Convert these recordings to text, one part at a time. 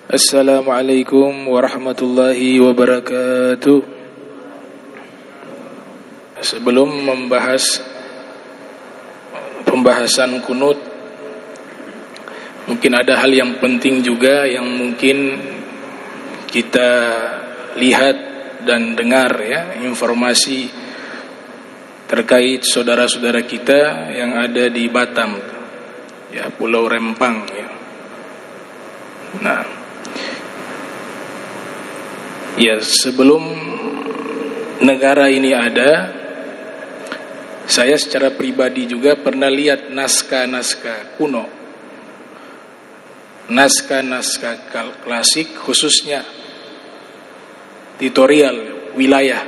Assalamualaikum warahmatullahi wabarakatuh. Sebelum membahas pembahasan kunut, mungkin ada hal yang penting juga yang mungkin kita lihat dan dengar, ya, informasi terkait saudara-saudara kita yang ada di Batam, ya, Pulau Rempang, ya. Nah, ya, sebelum negara ini ada, saya secara pribadi juga pernah lihat naskah-naskah kuno, naskah-naskah klasik, khususnya tutorial wilayah.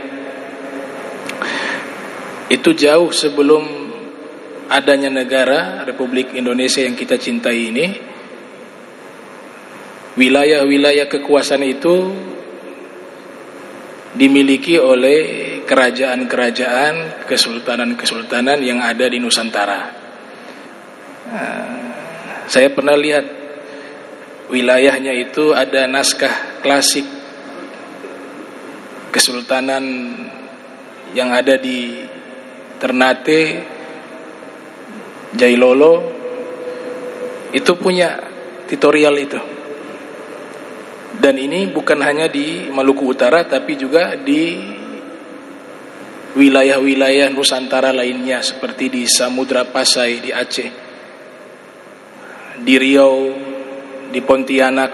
Itu jauh sebelum adanya negara Republik Indonesia yang kita cintai ini. Wilayah-wilayah kekuasaan itu dimiliki oleh kerajaan-kerajaan, kesultanan-kesultanan yang ada di Nusantara. Saya pernah lihat wilayahnya itu ada naskah klasik kesultanan yang ada di Ternate, Jailolo, itu punya tutorial itu. Dan ini bukan hanya di Maluku Utara, tapi juga di wilayah-wilayah Nusantara lainnya, seperti di Samudra Pasai di Aceh, di Riau, di Pontianak.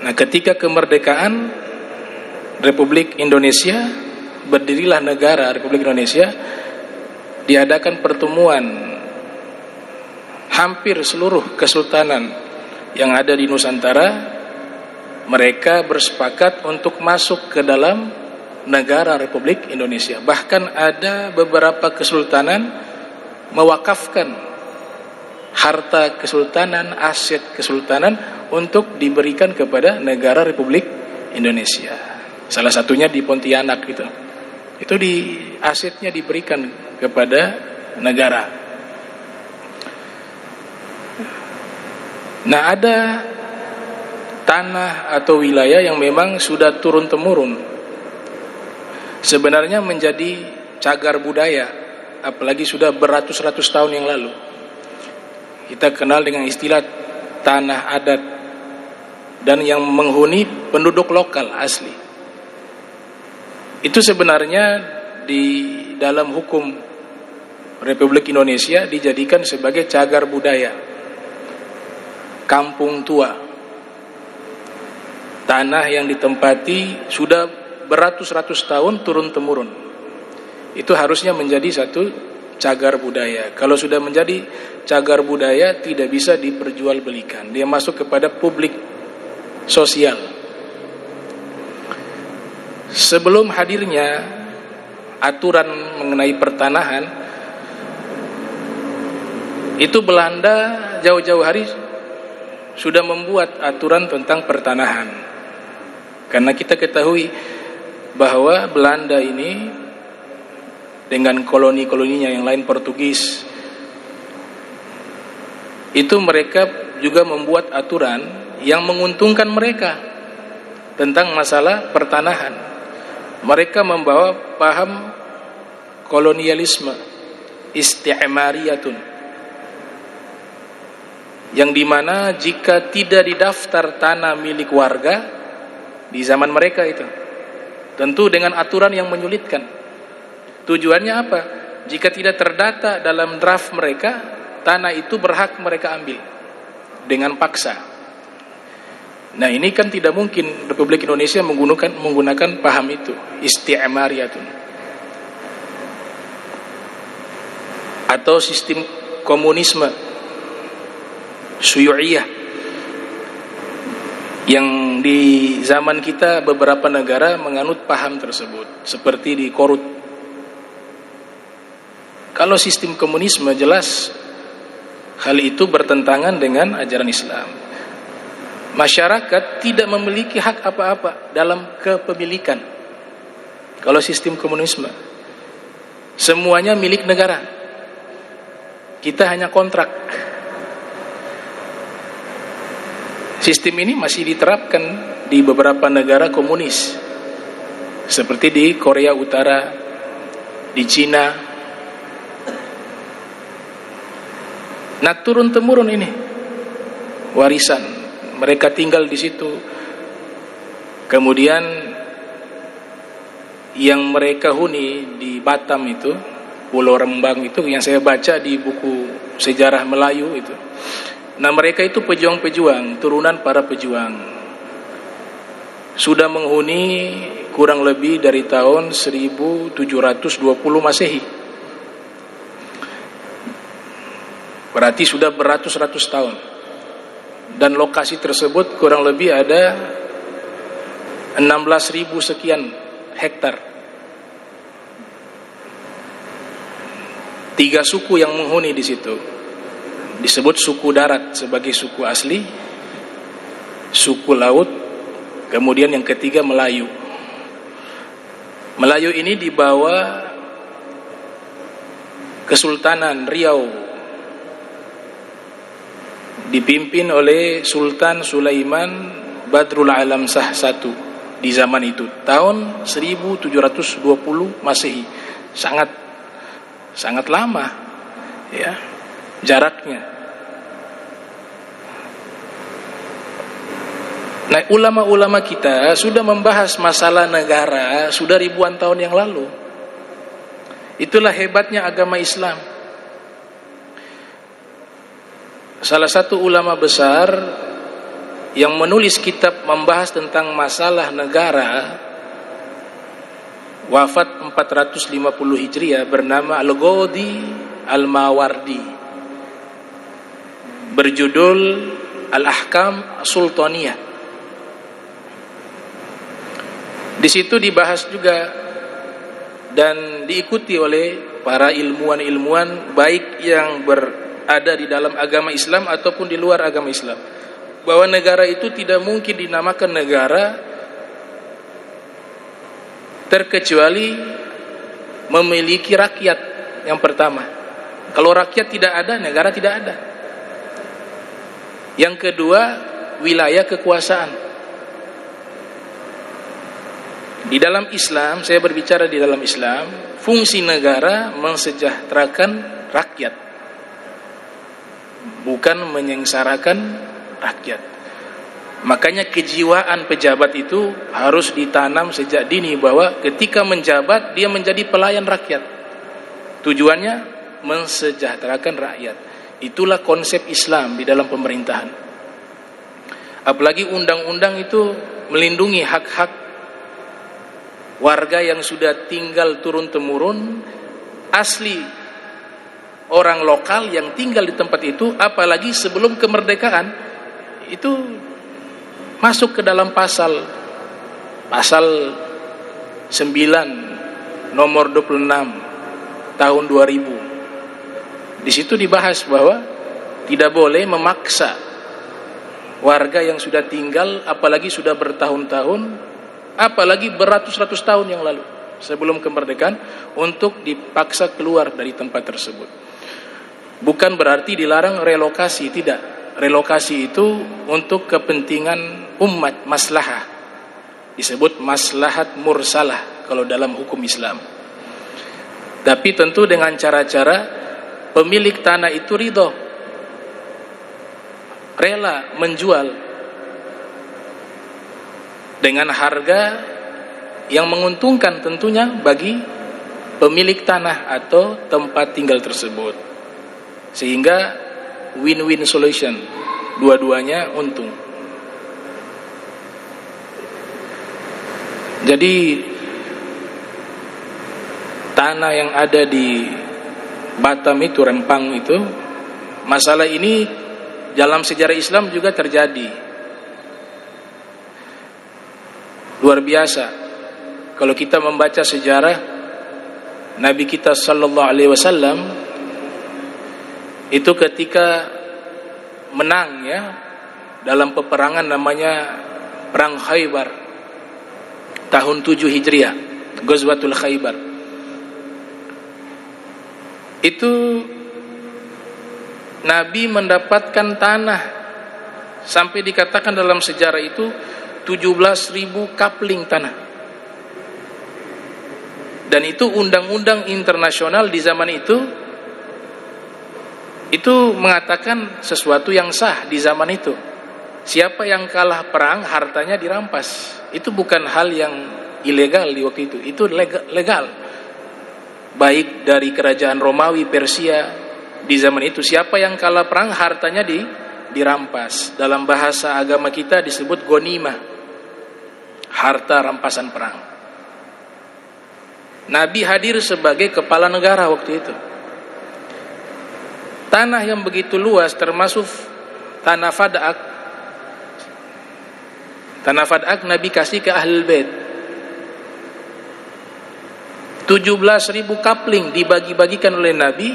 Nah, ketika kemerdekaan Republik Indonesia, berdirilah negara Republik Indonesia, diadakan pertemuan hampir seluruh kesultanan yang ada di Nusantara. Mereka bersepakat untuk masuk ke dalam negara Republik Indonesia. Bahkan ada beberapa kesultanan mewakafkan harta kesultanan, aset kesultanan untuk diberikan kepada negara Republik Indonesia. Salah satunya di Pontianak itu di asetnya diberikan kepada negara. Nah, ada tanah atau wilayah yang memang sudah turun-temurun, sebenarnya menjadi cagar budaya, apalagi sudah beratus-ratus tahun yang lalu. Kita kenal dengan istilah tanah adat, dan yang menghuni penduduk lokal asli. Itu sebenarnya di dalam hukum Republik Indonesia dijadikan sebagai cagar budaya, kampung tua, tanah yang ditempati sudah beratus-ratus tahun turun-temurun. Itu harusnya menjadi satu cagar budaya. Kalau sudah menjadi cagar budaya, tidak bisa diperjualbelikan. Dia masuk kepada publik sosial. Sebelum hadirnya aturan mengenai pertanahan, itu Belanda jauh-jauh hari sudah membuat aturan tentang pertanahan. Karena kita ketahui bahwa Belanda ini dengan koloni-koloninya yang lain, Portugis, itu mereka juga membuat aturan yang menguntungkan mereka tentang masalah pertanahan. Mereka membawa paham kolonialisme, isti'mariyatun, yang dimana jika tidak didaftar tanah milik warga di zaman mereka itu, tentu dengan aturan yang menyulitkan. Tujuannya apa? Jika tidak terdata dalam draft mereka, tanah itu berhak mereka ambil dengan paksa. Nah, ini kan tidak mungkin Republik Indonesia menggunakan paham itu, isti'mariyatun, atau sistem komunisme syuyu'iyah, yang di zaman kita beberapa negara menganut paham tersebut, seperti di Korut. Kalau sistem komunisme, jelas hal itu bertentangan dengan ajaran Islam. Masyarakat tidak memiliki hak apa-apa dalam kepemilikan. Kalau sistem komunisme, semuanya milik negara. kita hanya kontrak. Sistem ini masih diterapkan di beberapa negara komunis, seperti di Korea Utara, di Cina. Nah, turun-temurun ini warisan, mereka tinggal di situ. Kemudian yang mereka huni di Batam itu, Pulau Rembang itu, yang saya baca di buku sejarah Melayu itu. Nah, mereka itu pejuang-pejuang, turunan para pejuang. Sudah menghuni kurang lebih dari tahun 1720 Masehi. Berarti sudah beratus-ratus tahun. Dan lokasi tersebut kurang lebih ada 16.000 sekian hektar. 3 suku yang menghuni di situ. Disebut suku darat sebagai suku asli, suku laut, kemudian yang ketiga Melayu. Melayu ini di bawah Kesultanan Riau, dipimpin oleh Sultan Sulaiman Badrul Alam Shah I di zaman itu, tahun 1720 Masehi. Sangat lama ya jaraknya. Nah, ulama-ulama kita sudah membahas masalah negara sudah ribuan tahun yang lalu. Itulah hebatnya agama Islam. Salah satu ulama besar yang menulis kitab membahas tentang masalah negara, wafat 450 Hijriah, bernama Al-Ghadi Al-Mawardi, berjudul Al-Ahkam Sultaniyah. Di situ dibahas juga dan diikuti oleh para ilmuwan-ilmuwan baik yang berada di dalam agama Islam ataupun di luar agama Islam, bahwa negara itu tidak mungkin dinamakan negara terkecuali memiliki rakyat. Yang pertama, kalau rakyat tidak ada, negara tidak ada. Yang kedua, wilayah kekuasaan. Di dalam Islam, saya berbicara di dalam Islam, fungsi negara mensejahterakan rakyat, bukan menyengsarakan rakyat. Makanya kejiwaan pejabat itu harus ditanam sejak dini, bahwa ketika menjabat dia menjadi pelayan rakyat. Tujuannya mensejahterakan rakyat. Itulah konsep Islam di dalam pemerintahan. Apalagi undang-undang itu melindungi hak-hak warga yang sudah tinggal turun-temurun, asli orang lokal yang tinggal di tempat itu, apalagi sebelum kemerdekaan. Itu masuk ke dalam pasal 9 nomor 26 tahun 2000. Di situ dibahas bahwa tidak boleh memaksa warga yang sudah tinggal, apalagi sudah bertahun-tahun, apalagi beratus-ratus tahun yang lalu sebelum kemerdekaan, untuk dipaksa keluar dari tempat tersebut. Bukan berarti dilarang relokasi, tidak. Relokasi itu untuk kepentingan umat, maslahah. Disebut maslahat mursalah kalau dalam hukum Islam. Tapi tentu dengan cara-cara pemilik tanah itu ridho, rela menjual dengan harga yang menguntungkan tentunya bagi pemilik tanah atau tempat tinggal tersebut, sehingga win-win solution, dua-duanya untung. Jadi tanah yang ada di Batam itu, Rempang itu, masalah ini dalam sejarah Islam juga terjadi. Luar biasa. Kalau kita membaca sejarah Nabi kita sallallahu alaihi wasallam itu ketika menang ya dalam peperangan namanya Perang Khaybar tahun 7 Hijriah, Ghazwatul Khaybar. Itu Nabi mendapatkan tanah, sampai dikatakan dalam sejarah itu 17.000 kapling tanah. Dan itu undang-undang internasional di zaman itu mengatakan sesuatu yang sah di zaman itu. Siapa yang kalah perang, hartanya dirampas. Itu bukan hal yang ilegal di waktu itu legal. Baik dari kerajaan Romawi, Persia di zaman itu, siapa yang kalah perang, hartanya dirampas. Dalam bahasa agama kita disebut ghanimah, harta rampasan perang. Nabi hadir sebagai kepala negara waktu itu. Tanah yang begitu luas, termasuk tanah Fadak. Tanah Fadak Nabi kasih ke Ahlul Bait. 17.000 kapling dibagi-bagikan oleh Nabi.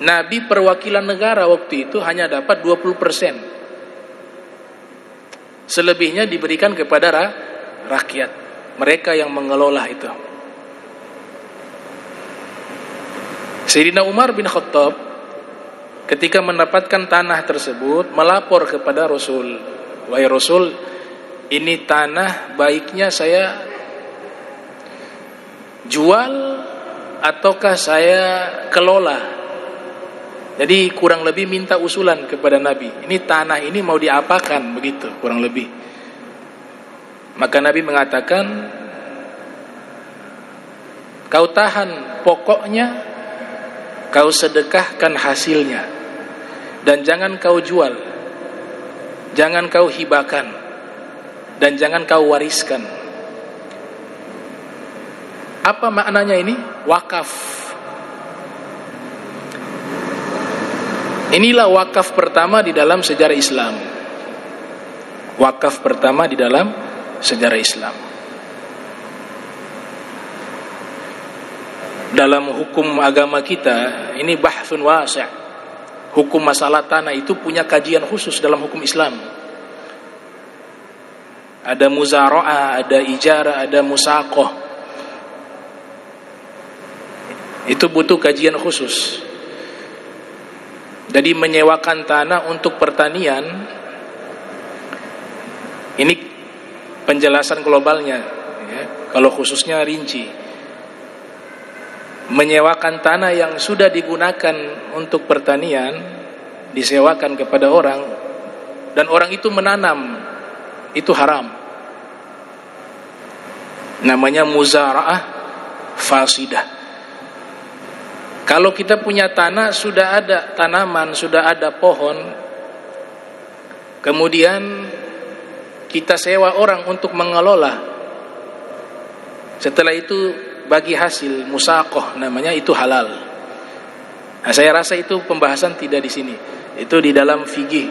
Nabi perwakilan negara waktu itu hanya dapat 20%. Selebihnya diberikan kepada rakyat. Mereka yang mengelola itu. Sayyidina Umar bin Khattab ketika mendapatkan tanah tersebut melapor kepada Rasul, "Wahai Rasul, ini tanah baiknya saya jual ataukah saya kelola?" Jadi kurang lebih minta usulan kepada Nabi. Ini tanah ini mau diapakan, begitu kurang lebih. Maka Nabi mengatakan, "Kau tahan pokoknya, kau sedekahkan hasilnya, dan jangan kau jual, jangan kau hibahkan, dan jangan kau wariskan." Apa maknanya ini? Wakaf. Inilah wakaf pertama di dalam sejarah Islam. Wakaf pertama di dalam sejarah Islam. Dalam hukum agama kita, ini bahsun wasi'. Hukum masalah tanah itu punya kajian khusus dalam hukum Islam. Ada muzara'ah, ada ijarah, ada musaqah. Itu butuh kajian khusus. Jadi menyewakan tanah untuk pertanian, ini penjelasan globalnya ya. Kalau khususnya rinci, menyewakan tanah yang sudah digunakan untuk pertanian, disewakan kepada orang, dan orang itu menanam, itu haram. Namanya muzara'ah fasidah. Kalau kita punya tanah, sudah ada tanaman, sudah ada pohon, kemudian kita sewa orang untuk mengelola, setelah itu bagi hasil musaqah, namanya itu halal. Nah, saya rasa itu pembahasan tidak di sini, itu di dalam fikih,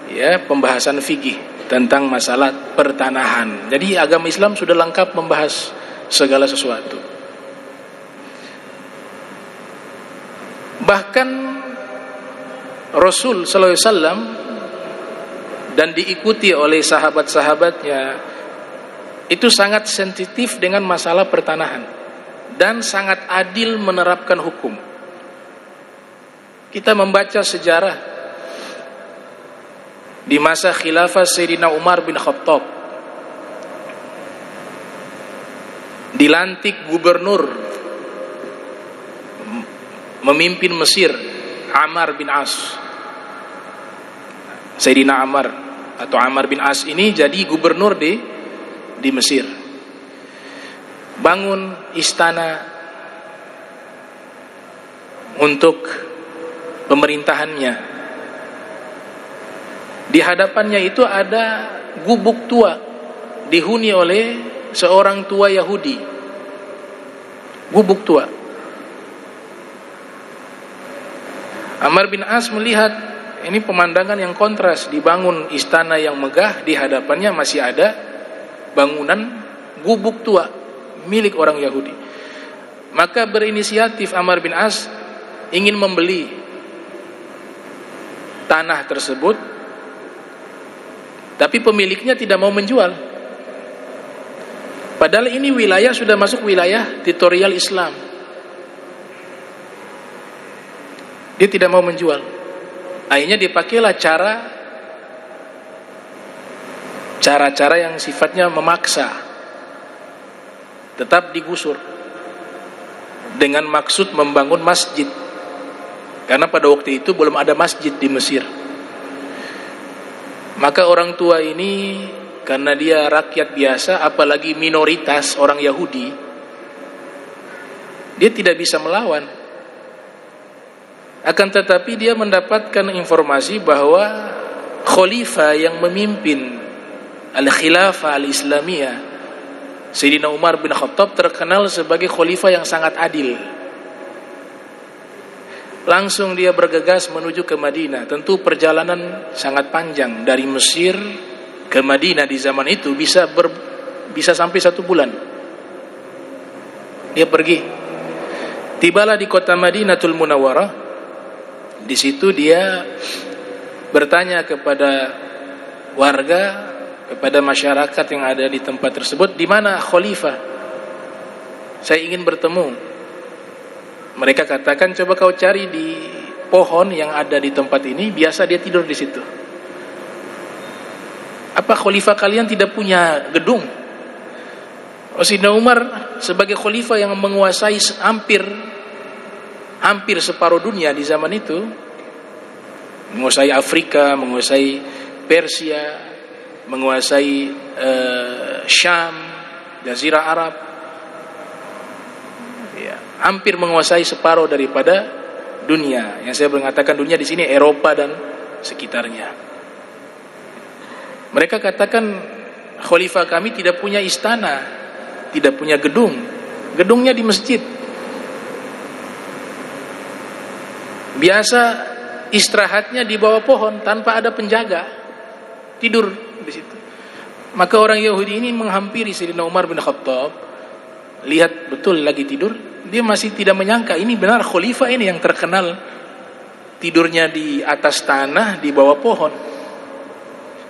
ya, pembahasan fikih tentang masalah pertanahan. Jadi agama Islam sudah lengkap membahas segala sesuatu. Bahkan Rasul sallallahu alaihi wasallam dan diikuti oleh sahabat-sahabatnya itu sangat sensitif dengan masalah pertanahan dan sangat adil menerapkan hukum. Kita membaca sejarah di masa khilafah Sayyidina Umar bin Khattab, dilantik gubernur memimpin Mesir Ammar bin As. Sayyidina Ammar atau Ammar bin As ini jadi gubernur di Mesir. Bangun istana untuk pemerintahannya. Di hadapannya itu ada gubuk tua dihuni oleh seorang tua Yahudi. Gubuk tua. Ammar bin As melihat ini pemandangan yang kontras, dibangun istana yang megah, di hadapannya masih ada bangunan gubuk tua milik orang Yahudi. Maka berinisiatif Ammar bin As ingin membeli tanah tersebut, tapi pemiliknya tidak mau menjual. Padahal ini wilayah sudah masuk wilayah teritorial Islam. Dia tidak mau menjual. Akhirnya dipakailah cara-cara yang sifatnya memaksa, tetap digusur dengan maksud membangun masjid, karena pada waktu itu belum ada masjid di Mesir. Maka orang tua ini, karena dia rakyat biasa, apalagi minoritas orang Yahudi, dia tidak bisa melawan. Akan tetapi dia mendapatkan informasi bahwa khalifah yang memimpin al-khilafah al-islamiyah, Sayyidina Umar bin Khattab, terkenal sebagai khalifah yang sangat adil. Langsung dia bergegas menuju ke Madinah. Tentu perjalanan sangat panjang dari Mesir ke Madinah di zaman itu bisa sampai 1 bulan. Dia pergi. Tibalah di kota Madinatul Munawwarah. Di situ dia bertanya kepada warga, kepada masyarakat yang ada di tempat tersebut, di mana khalifah? Saya ingin bertemu. Mereka katakan, coba kau cari di pohon yang ada di tempat ini, biasa dia tidur di situ. Apa khalifah kalian tidak punya gedung? Sayyidina Umar sebagai khalifah yang menguasai hampir separuh dunia di zaman itu, menguasai Afrika, menguasai Persia, menguasai Syam, Jazirah Arab, ya, hampir menguasai separuh daripada dunia. Yang saya mengatakan dunia di sini Eropa dan sekitarnya. Mereka katakan khalifah kami tidak punya istana, tidak punya gedung. Gedungnya di masjid. Biasa istirahatnya di bawah pohon tanpa ada penjaga. Tidur di situ. Maka orang Yahudi ini menghampiri Sayyidina Umar bin Khattab, lihat betul lagi tidur. Dia masih tidak menyangka ini benar khalifah ini yang terkenal tidurnya di atas tanah di bawah pohon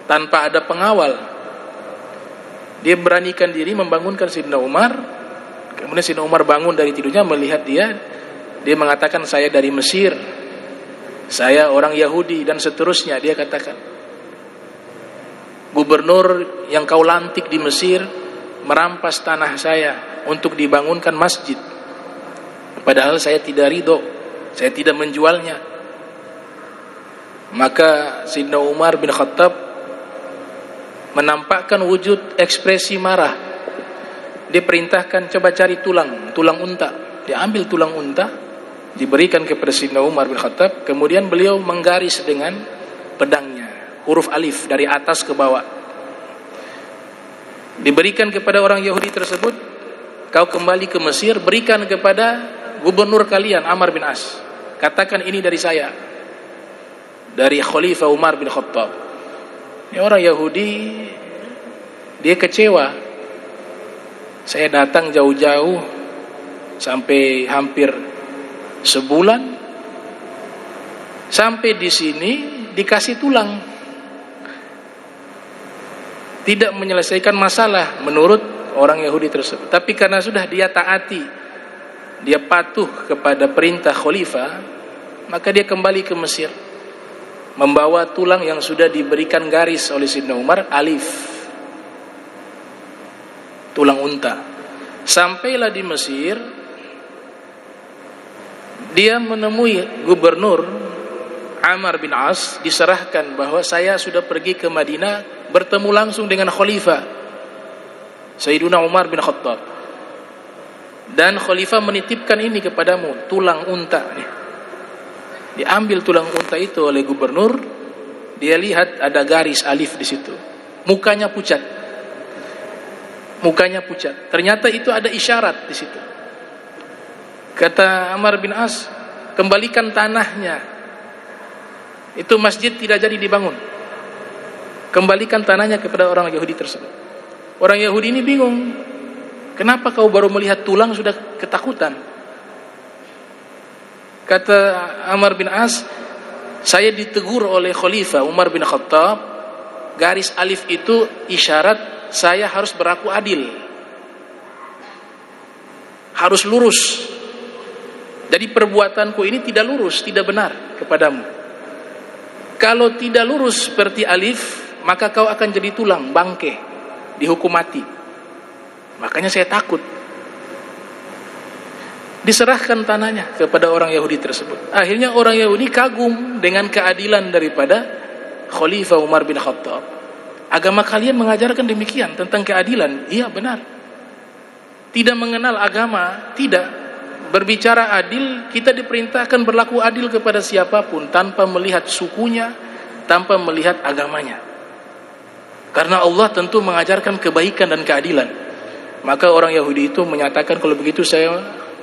tanpa ada pengawal. Dia beranikan diri membangunkan Sayyidina Umar. Kemudian Sayyidina Umar bangun dari tidurnya, melihat dia mengatakan, saya dari Mesir, saya orang Yahudi, dan seterusnya. Dia katakan, gubernur yang kau lantik di Mesir merampas tanah saya untuk dibangunkan masjid, padahal saya tidak ridho, saya tidak menjualnya. Maka Sayyidina Umar bin Khattab menampakkan wujud ekspresi marah. Dia perintahkan, coba cari tulang unta. Dia ambil tulang unta, diberikan kepada Sayyidina Umar bin Khattab. Kemudian beliau menggaris dengan pedangnya huruf alif dari atas ke bawah. Diberikan kepada orang Yahudi tersebut, kau kembali ke Mesir, berikan kepada gubernur kalian Amr bin As, katakan ini dari saya, dari Khalifah Umar bin Khattab. Ini orang Yahudi, dia kecewa. Saya datang jauh-jauh sampai hampir sebulan, sampai di sini dikasih tulang, tidak menyelesaikan masalah menurut orang Yahudi tersebut. Tapi karena sudah dia taati, dia patuh kepada perintah khalifah, maka dia kembali ke Mesir membawa tulang yang sudah diberikan garis oleh Sayyidina Umar, alif, tulang unta. Sampailah di Mesir, dia menemui gubernur Amr bin As, diserahkan bahwa saya sudah pergi ke Madinah, bertemu langsung dengan khalifah Sayyidina Umar bin Khattab, dan khalifah menitipkan ini kepadamu, tulang unta nih. Diambil tulang unta itu oleh gubernur, dia lihat ada garis alif di situ. Mukanya pucat. Ternyata itu ada isyarat di situ. Kata Amr bin As, kembalikan tanahnya. Itu masjid tidak jadi dibangun. Kembalikan tanahnya kepada orang Yahudi tersebut. Orang Yahudi ini bingung. Kenapa kau baru melihat tulang sudah ketakutan? Kata Amr bin As, saya ditegur oleh Khalifah Umar bin Khattab, garis alif itu isyarat saya harus berlaku adil, harus lurus. Jadi perbuatanku ini tidak lurus, tidak benar kepadamu. Kalau tidak lurus seperti alif, maka kau akan jadi tulang, bangke, dihukum mati. Makanya saya takut. Diserahkan tanahnya kepada orang Yahudi tersebut. Akhirnya orang Yahudi kagum dengan keadilan daripada Khalifah Umar bin Khattab. Agama kalian mengajarkan demikian tentang keadilan. Iya, benar. Tidak mengenal agama, tidak. Berbicara adil, kita diperintahkan berlaku adil kepada siapapun tanpa melihat sukunya, tanpa melihat agamanya. Karena Allah tentu mengajarkan kebaikan dan keadilan. Maka orang Yahudi itu menyatakan, kalau begitu saya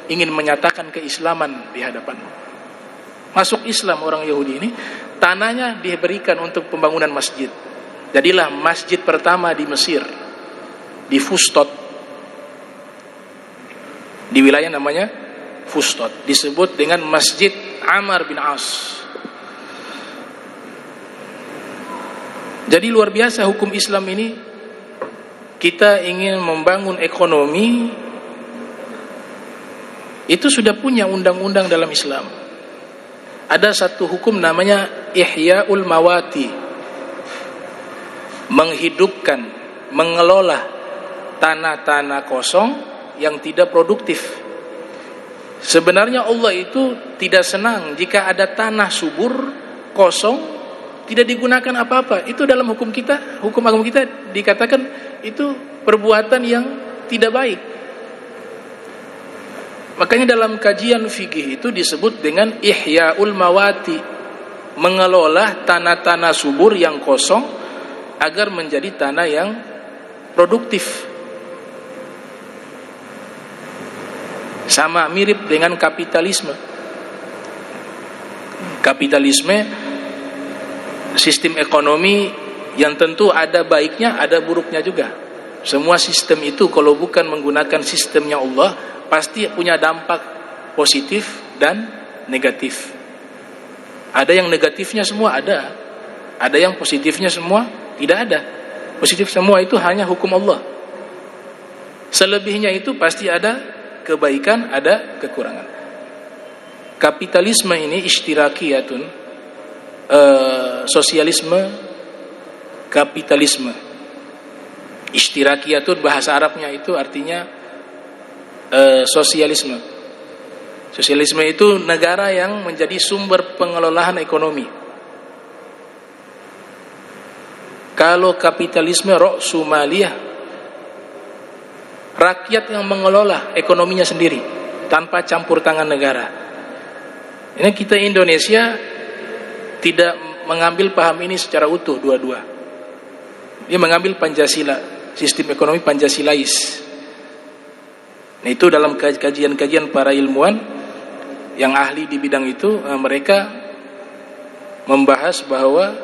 ingin menyatakan keislaman di hadapanmu. Masuk Islam orang Yahudi ini, tanahnya diberikan untuk pembangunan masjid. Jadilah masjid pertama di Mesir, di Fustot, di wilayah namanya Fustot, disebut dengan Masjid Ammar bin As. Jadi luar biasa hukum Islam ini. Kita ingin membangun ekonomi, itu sudah punya undang-undang dalam Islam. Ada satu hukum namanya Ihya'ul Mawati, menghidupkan, mengelola tanah-tanah kosong yang tidak produktif. Sebenarnya Allah itu tidak senang jika ada tanah subur, kosong, tidak digunakan apa-apa. Itu dalam hukum kita, hukum agama kita dikatakan itu perbuatan yang tidak baik. Makanya dalam kajian fikih itu disebut dengan Ihya'ul Mawati, mengelola tanah-tanah subur yang kosong agar menjadi tanah yang produktif. Sama mirip dengan kapitalisme. Kapitalisme sistem ekonomi yang tentu ada baiknya, ada buruknya juga. Semua sistem itu kalau bukan menggunakan sistemnya Allah, pasti punya dampak positif dan negatif. Ada yang negatifnya semua, ada. Ada yang positifnya semua, tidak ada. Positif semua itu hanya hukum Allah. Selebihnya itu pasti ada kebaikan, ada kekurangan. Kapitalisme ini ishtirakiyatun, sosialisme, kapitalisme. Ishtirakiyatun bahasa Arabnya itu artinya sosialisme. Sosialisme itu negara yang menjadi sumber pengelolaan ekonomi. Kalau kapitalisme ra'su maliyah, rakyat yang mengelola ekonominya sendiri tanpa campur tangan negara. Ini kita Indonesia tidak mengambil paham ini secara utuh dua-dua. Dia mengambil Pancasila, sistem ekonomi Pancasilais. Nah, itu dalam kajian-kajian para ilmuwan yang ahli di bidang itu, mereka membahas bahwa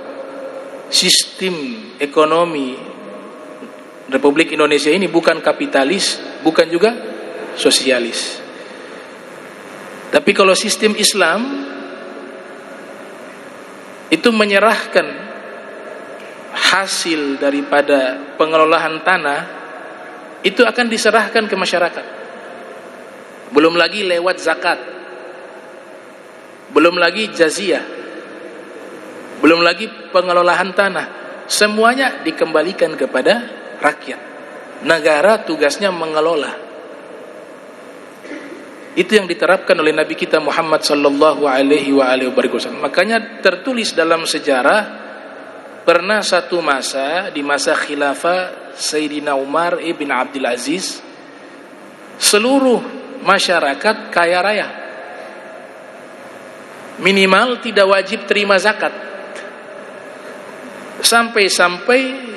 sistem ekonomi Republik Indonesia ini bukan kapitalis, bukan juga sosialis. Tapi kalau sistem Islam itu menyerahkan hasil daripada pengelolaan tanah itu akan diserahkan ke masyarakat. Belum lagi lewat zakat, belum lagi jaziah, belum lagi pengelolaan tanah. Semuanya dikembalikan kepada rakyat. Negara tugasnya mengelola. Itu yang diterapkan oleh Nabi kita Muhammad sallallahu alaihi wasallam. Makanya tertulis dalam sejarah, pernah satu masa, di masa khilafah Sayyidina Umar ibn Abdul Aziz, seluruh masyarakat kaya raya, minimal tidak wajib terima zakat. Sampai-sampai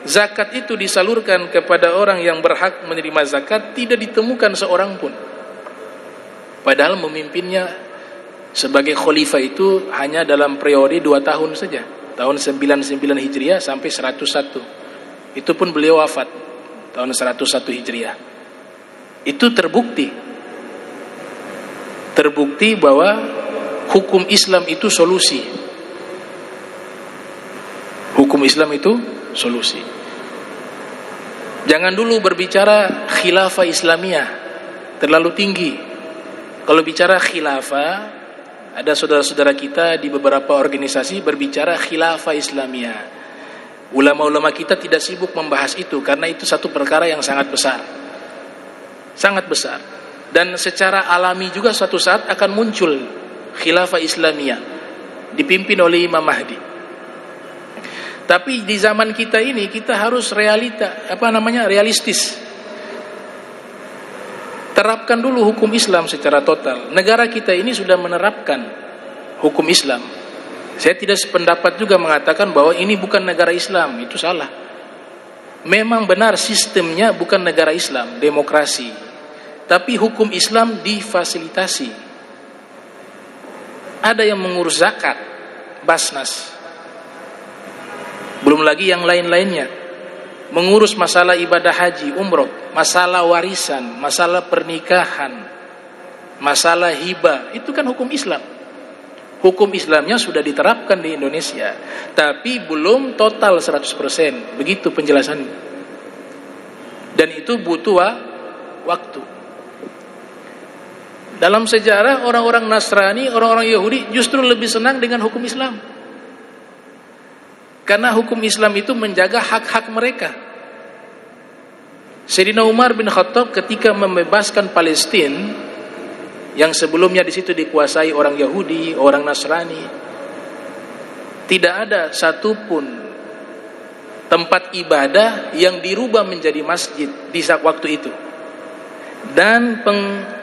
zakat itu disalurkan kepada orang yang berhak menerima zakat, tidak ditemukan seorang pun. Padahal memimpinnya sebagai khalifah itu hanya dalam periode 2 tahun saja, tahun 99 Hijriah sampai 101. Itu pun beliau wafat tahun 101 Hijriah. Itu terbukti bahwa hukum Islam itu solusi. Hukum Islam itu solusi. Jangan dulu berbicara khilafah Islamiyah, terlalu tinggi. Kalau bicara khilafah, ada saudara-saudara kita di beberapa organisasi berbicara khilafah Islamiyah. Ulama-ulama kita tidak sibuk membahas itu karena itu satu perkara yang sangat besar. Sangat besar. Dan secara alami juga suatu saat akan muncul khilafah Islamiyah dipimpin oleh Imam Mahdi. Tapi di zaman kita ini kita harus realistis. Terapkan dulu hukum Islam secara total. Negara kita ini sudah menerapkan hukum Islam. Saya tidak sependapat juga mengatakan bahwa ini bukan negara Islam, itu salah. Memang benar sistemnya bukan negara Islam, demokrasi. Tapi hukum Islam difasilitasi. Ada yang mengurus zakat, Basnas. Belum lagi yang lain-lainnya. Mengurus masalah ibadah haji, umroh, masalah warisan, masalah pernikahan, masalah hibah, itu kan hukum Islam. Hukum Islamnya sudah diterapkan di Indonesia, tapi belum total 100%. Begitu penjelasannya. Dan itu butuh waktu. Dalam sejarah orang-orang Nasrani, orang-orang Yahudi justru lebih senang dengan hukum Islam. Karena hukum Islam itu menjaga hak-hak mereka. Sayyidina Umar bin Khattab ketika membebaskan Palestina yang sebelumnya di situ dikuasai orang Yahudi, orang Nasrani, tidak ada satupun tempat ibadah yang dirubah menjadi masjid di saat waktu itu. Dan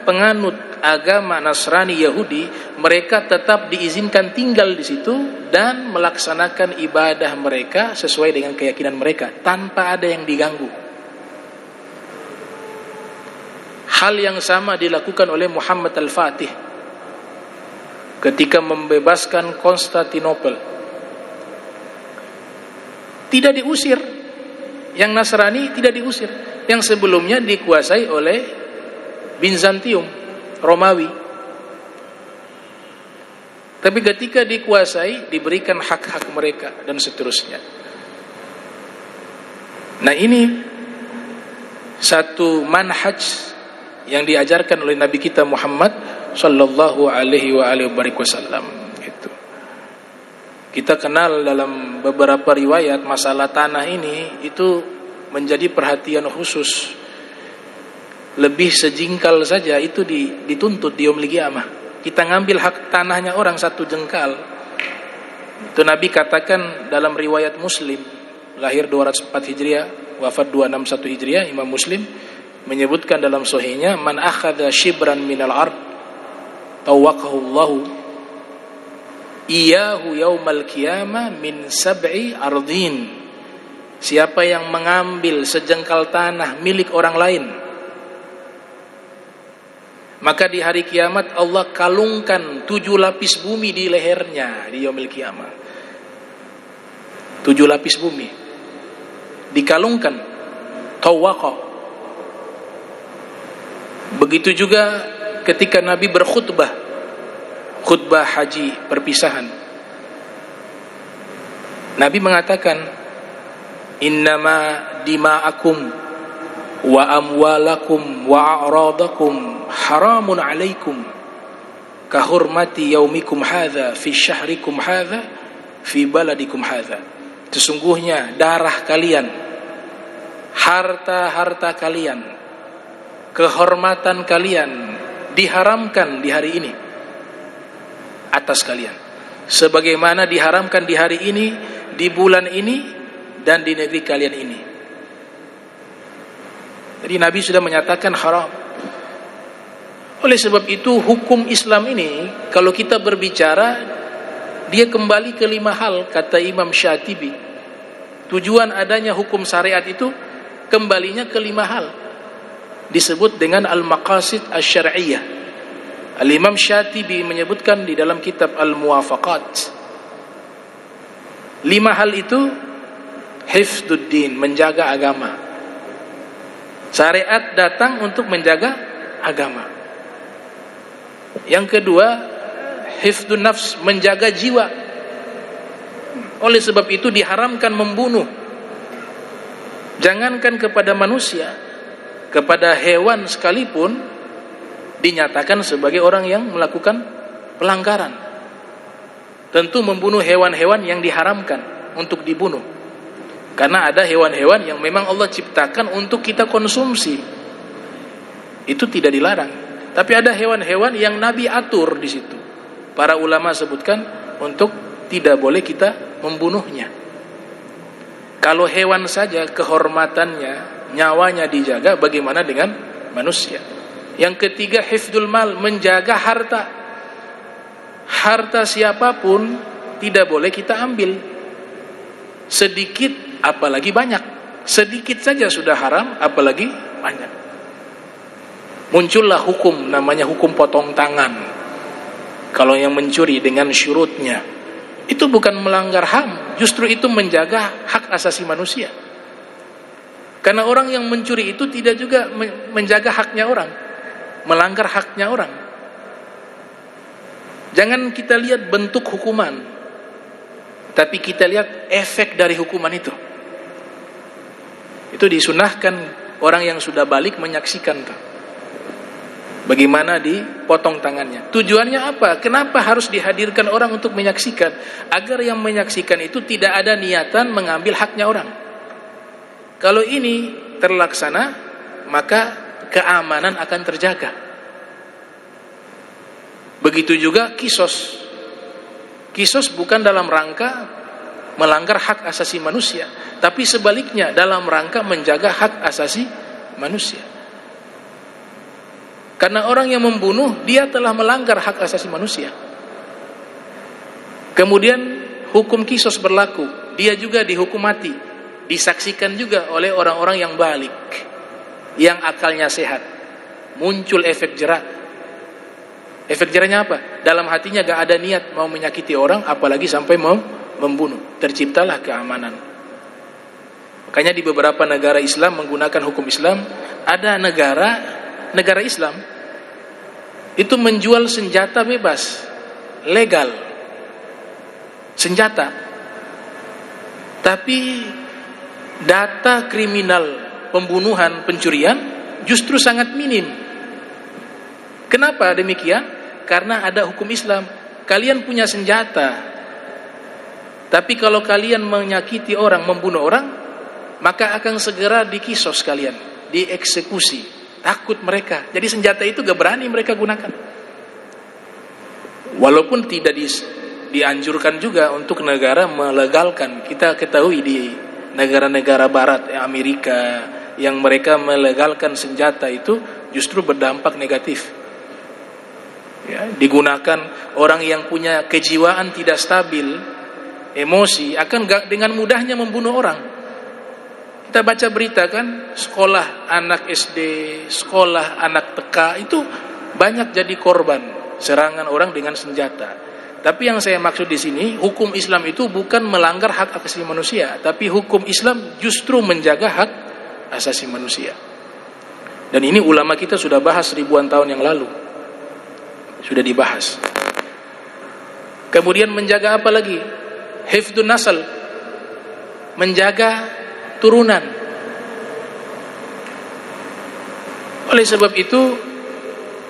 penganut agama Nasrani Yahudi, mereka tetap diizinkan tinggal di situ dan melaksanakan ibadah mereka sesuai dengan keyakinan mereka tanpa ada yang diganggu. Hal yang sama dilakukan oleh Muhammad Al-Fatih ketika membebaskan Konstantinopel. Tidak diusir, yang Nasrani tidak diusir, yang sebelumnya dikuasai oleh Bizantium, Romawi. Tapi ketika dikuasai, diberikan hak-hak mereka dan seterusnya. Nah, ini satu manhaj yang diajarkan oleh Nabi kita Muhammad sallallahu alaihi wasallam. Gitu. Kita kenal dalam beberapa riwayat masalah tanah ini itu menjadi perhatian khusus. Lebih sejengkal saja itu dituntut di yaumil qiyamah. Kita ngambil hak tanahnya orang satu jengkal. Itu Nabi katakan dalam riwayat Muslim, lahir 204 Hijriah, wafat 261 Hijriah, Imam Muslim menyebutkan dalam sahihnya, man akhadha shibran minal ard tawaqahu Allahu iyahu yaumal qiyamah min sab'i ardin. Siapa yang mengambil sejengkal tanah milik orang lain, maka di hari kiamat Allah kalungkan 7 lapis bumi di lehernya di yaumil qiyamah. 7 lapis bumi dikalungkan, tawaqa. Begitu juga ketika Nabi berkhutbah, khutbah haji perpisahan. Nabi mengatakan, innama dima'akum wa amwalakum wa a'radakum haramun alaikum kahurmati yaumikum hadha fi syahrikum hadha fi baladikum hadha. Sesungguhnya darah kalian, harta-harta kalian, kehormatan kalian diharamkan di hari ini atas kalian, sebagaimana diharamkan di hari ini, di bulan ini, dan di negeri kalian ini. Jadi Nabi sudah menyatakan haram. Oleh sebab itu hukum Islam ini kalau kita berbicara, dia kembali ke 5 hal, kata Imam Syatibi. Tujuan adanya hukum syariat itu kembalinya ke 5 hal, disebut dengan al-maqasid asy-syar'iyyah. Al-Imam Syatibi menyebutkan di dalam kitab Al-Muwafaqat, 5 hal itu: hifdzuddin, menjaga agama. Syariat datang untuk menjaga agama. Yang kedua, hifdzun nafs, menjaga jiwa. Oleh sebab itu diharamkan membunuh. Jangankan kepada manusia, kepada hewan sekalipun dinyatakan sebagai orang yang melakukan pelanggaran. Tentu membunuh hewan-hewan yang diharamkan untuk dibunuh, karena ada hewan-hewan yang memang Allah ciptakan untuk kita konsumsi, itu tidak dilarang. Tapi ada hewan-hewan yang Nabi atur di situ, para ulama sebutkan untuk tidak boleh kita membunuhnya. Kalau hewan saja kehormatannya, nyawanya dijaga, bagaimana dengan manusia? Yang ketiga, hifdzul mal, menjaga harta. Harta siapapun tidak boleh kita ambil. Sedikit apalagi banyak. Sedikit saja sudah haram, apalagi banyak. Muncullah hukum, namanya hukum potong tangan. Kalau yang mencuri dengan syurutnya, itu bukan melanggar HAM, justru itu menjaga hak asasi manusia. Karena orang yang mencuri itu tidak juga menjaga haknya orang, melanggar haknya orang. Jangan kita lihat bentuk hukuman, tapi kita lihat efek dari hukuman itu. Itu disunahkan orang yang sudah balik menyaksikan tuh, bagaimana dipotong tangannya. Tujuannya apa? Kenapa harus dihadirkan orang untuk menyaksikan? Agar yang menyaksikan itu tidak ada niatan mengambil haknya orang. Kalau ini terlaksana, maka keamanan akan terjaga. Begitu juga kisos. Kisos bukan dalam rangka melanggar hak asasi manusia, tapi sebaliknya dalam rangka menjaga hak asasi manusia. Karena orang yang membunuh, dia telah melanggar hak asasi manusia. Kemudian hukum kisos berlaku, dia juga dihukum mati, disaksikan juga oleh orang-orang yang balik, yang akalnya sehat. Muncul efek jerak. Efek jeraknya apa? Dalam hatinya gak ada niat mau menyakiti orang, apalagi sampai mau membunuh. Terciptalah keamanan. Makanya di beberapa negara Islam menggunakan hukum Islam, ada negara Islam itu menjual senjata bebas, legal, senjata. Tapi data kriminal pembunuhan, pencurian justru sangat minim. Kenapa demikian? Karena ada hukum Islam. Kalian punya senjata, tapi kalau kalian menyakiti orang, membunuh orang, maka akan segera dikisos kalian, dieksekusi. Takut mereka. Jadi senjata itu gak berani mereka gunakan. Walaupun tidak dianjurkan juga untuk negara melegalkan. Kita ketahui di negara-negara barat, Amerika, yang mereka melegalkan senjata itu justru berdampak negatif. Ya, digunakan orang yang punya kejiwaan tidak stabil, emosi, akan dengan mudahnya membunuh orang. Kita baca berita kan, sekolah anak SD, sekolah anak TK, itu banyak jadi korban serangan orang dengan senjata. Tapi yang saya maksud di sini, hukum Islam itu bukan melanggar hak asasi manusia, tapi hukum Islam justru menjaga hak asasi manusia. Dan ini ulama kita sudah bahas ribuan tahun yang lalu, sudah dibahas. Kemudian menjaga apa lagi? Hifdzun nasl, menjaga turunan. Oleh sebab itu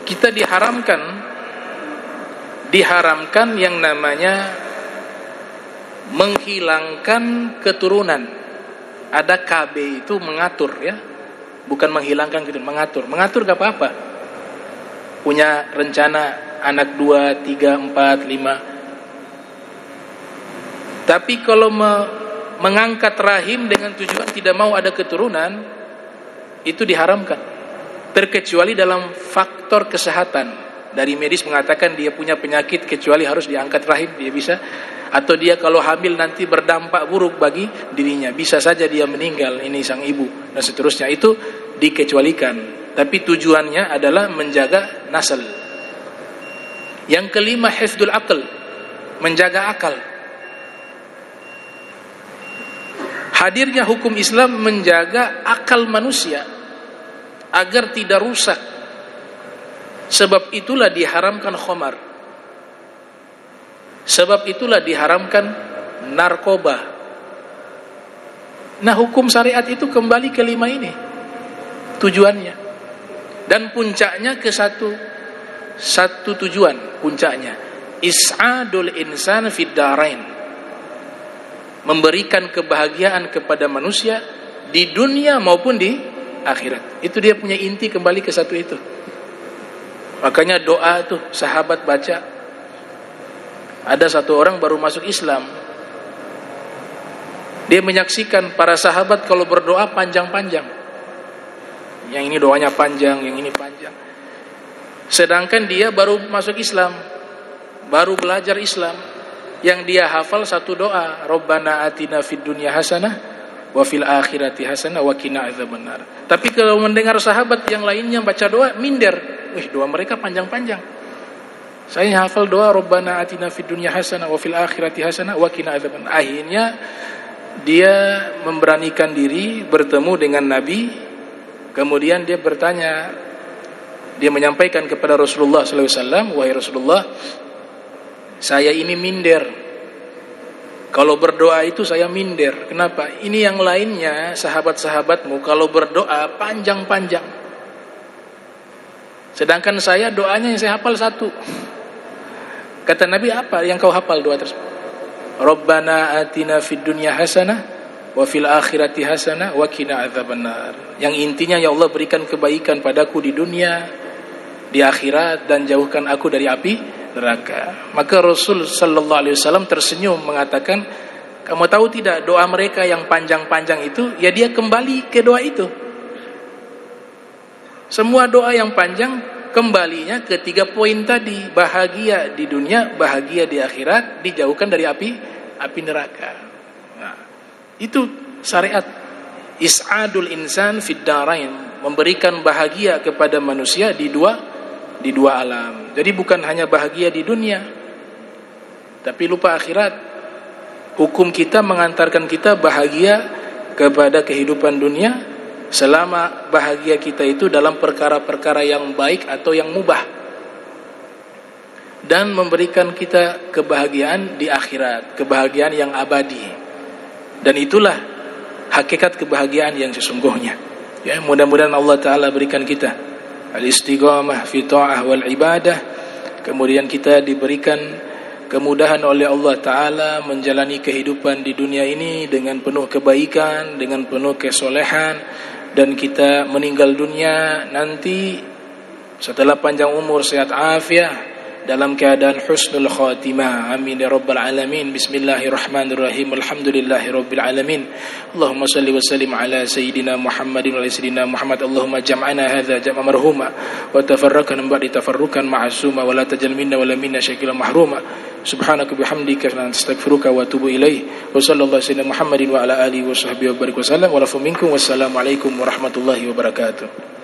kita diharamkan yang namanya menghilangkan keturunan. Ada KB itu mengatur, ya, bukan menghilangkan gitu, mengatur. Mengatur gak apa-apa. Punya rencana anak 2, 3, 4, 5. Tapi kalau mengangkat rahim dengan tujuan tidak mau ada keturunan, itu diharamkan. Terkecuali dalam faktor kesehatan. Dari medis mengatakan dia punya penyakit kecuali harus diangkat rahim, dia bisa. Atau dia kalau hamil nanti berdampak buruk bagi dirinya, bisa saja dia meninggal, ini sang ibu, dan seterusnya. Itu dikecualikan. Tapi tujuannya adalah menjaga nasl. Yang kelima, hifdzul aql, menjaga akal. Hadirnya hukum Islam menjaga akal manusia agar tidak rusak. Sebab itulah diharamkan khamar. Sebab itulah diharamkan narkoba. Nah, hukum syariat itu kembali ke lima ini tujuannya. Dan puncaknya ke satu, satu tujuan puncaknya, is'adul insan fid darain, memberikan kebahagiaan kepada manusia di dunia maupun di akhirat. Itu dia punya inti, kembali ke satu itu. Makanya doa tuh sahabat baca. Ada satu orang baru masuk Islam, dia menyaksikan para sahabat kalau berdoa panjang-panjang. Yang ini doanya panjang, yang ini panjang. Sedangkan dia baru masuk Islam, baru belajar Islam. Yang dia hafal satu doa, Rabbana atina fid dunya hasanah wa fil akhirati hasanah wa qina adzabannar. Tapi kalau mendengar sahabat yang lainnya baca doa, minder. Doa mereka panjang-panjang. Saya hafal doa Rabbana atina fid dunya hasanah wa fil akhirati hasanah wa qina adzabannar. Akhirnya dia memberanikan diri bertemu dengan Nabi. Kemudian dia bertanya, dia menyampaikan kepada Rasulullah SAW, wahai Rasulullah, saya ini minder. Kalau berdoa itu saya minder. Kenapa? Ini yang lainnya, sahabat-sahabatmu kalau berdoa panjang-panjang. Sedangkan saya doanya yang saya hafal satu. Kata Nabi, apa yang kau hafal doa tersebut? Rabbana atina fid dunya hasanah wa fil akhirati hasanah wa qina adzabannar. Yang intinya, ya Allah berikan kebaikan padaku di dunia, di akhirat, dan jauhkan aku dari api neraka. Maka Rasul sallallahu alaihi wasallam tersenyum mengatakan, kamu tahu tidak doa mereka yang panjang-panjang itu, ya dia kembali ke doa itu. Semua doa yang panjang kembalinya ke 3 poin tadi, bahagia di dunia, bahagia di akhirat, dijauhkan dari api neraka. Nah, itu syariat is'adul insan fid darain, memberikan bahagia kepada manusia di dua alam. Jadi bukan hanya bahagia di dunia, tapi lupa akhirat. Hukum kita mengantarkan kita bahagia kepada kehidupan dunia selama bahagia kita itu dalam perkara-perkara yang baik atau yang mubah, dan memberikan kita kebahagiaan di akhirat, kebahagiaan yang abadi. Dan itulah hakikat kebahagiaan yang sesungguhnya. Ya, mudah-mudahan Allah Ta'ala berikan kita al-istiqamah fi ta'ah wal ibadah. Kemudian kita diberikan kemudahan oleh Allah Ta'ala menjalani kehidupan di dunia ini dengan penuh kebaikan, dengan penuh kesolehan, dan kita meninggal dunia nanti setelah panjang umur, sehat afiat, dalam keadaan husnul khatimah. Amin ya rabbal alamin. Bismillahirrahmanirrahim. Alhamdulillahi rabbil alamin. Allahumma salli wa sallim ala sayyidina Muhammadin wa ala sayyidina Muhammad. Allahumma jam'ana hadza jam'a marhuma wa tafarraqna min ba'di tafarruqan ma'suma wa la tajal minna wa la minna syakilan mahruma. Subhanaka bihamdika nastaghfiruka wa atubu ilaik. Wa sallallahu sayyidina Muhammadin wa ala alihi wa sahbihi wa barik wa sallam wa lafu minkum. Wassalamu alaikum warahmatullahi wabarakatuh.